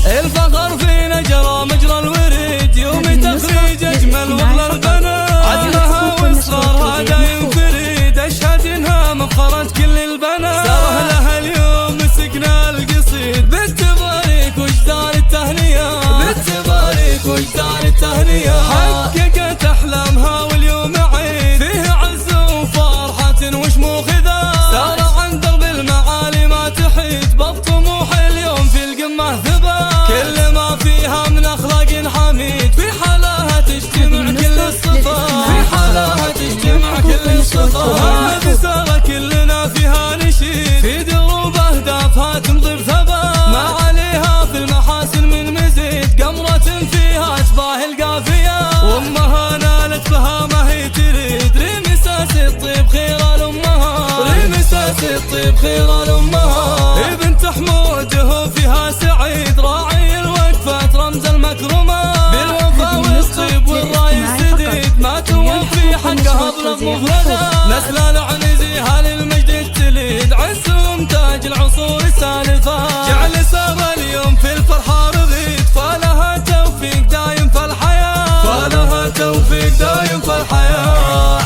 الفخر فينا جرى مجرى الوريد، يوم تخريج اجمل وغلى البنات، عزمها واصرارها دايم فريد، اشهد انها مفخرة كل البنات، ساره لها اليوم مسكنا القصيد، بالتباريك وجدار التهنئة، بالتباريك وجدار التهنئة، حققت احلامها واليوم عيد، فيه عز وفرحة وشموخ ذا، ساره عن درب المعالي ما تحيد، بطموح اليوم في القمة ثبات، كل ما فيها من اخلاق حميد، في حلاها تجتمع كل الصفات، في حلاها تجتمع كل الصفات، هذه ساره كلنا فيها نشيد، في دروب اهدافها تمضي بثبات، ما عليها في المحاسن من مزيد، قمرة فيها اشباه القافية، وامها نالت بها ما هي تريد، رمساس الطيب خير الامهات، رمساس الطيب خير الامهات، بنت حمود هو فيها سعيد، راعي الوقفات رمز المكرمات، بالوفا والطيب والراي السديد، ما توفي حقها بلغ مفردات، نسل العنزيها للمجد التليد، عزهم تاج العصور السالفات، جعل ساره اليوم في الفرحة رغيد، فلها توفيق دايم في الحياة، فلها توفيق دايم في الحياة.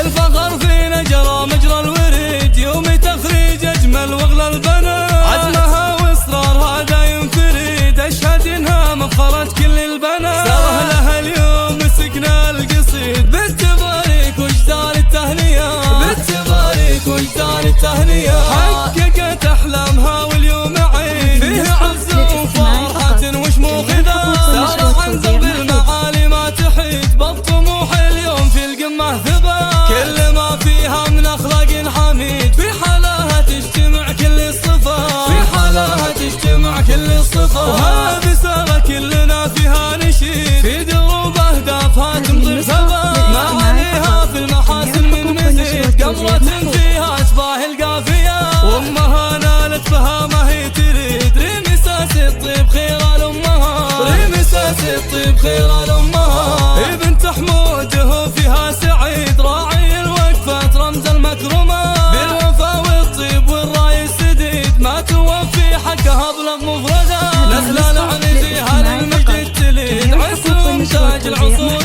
الفخر فينا جرى مجرى الوريد، يوم تخريج اجمل واغلى البنات، عزمها واصرارها دايم فريد، اشهد انها مفخرة كل البنات، ساره لها اليوم مسكنا القصيد، بالتباريك وجدار التهنئة، بالتباريك وجدار التهنئة، حققت احلامها واليوم عيد، فيه عز وفرحة وشموخ ذا، ساره عن درب المعالي ما تحيد، بطموح اليوم في القمة ثبات، كل ما فيها من اخلاق حميد، في حلاها تجتمع كل الصفات، في حلاها تجتمع كل الصفات، وهذه ساره كلنا فيها نشيد، في دروب اهدافها تمضي بثبات، ما عليها في المحاسن من مزيد، قمرة فيها اشباه القافية، وامها نالت بها ما هي تريد، رمساس الطيب خير الامهات، رمساس الطيب خير الامهات، بنت حمود هو فيها سعيد، راعي الوقفات رمز المكرمات، بالوفا والطيب والراي السديد، ما توفي حقها بلغ مفردات، نسل العنزيها للمجد التليد، عزهم تاج العصور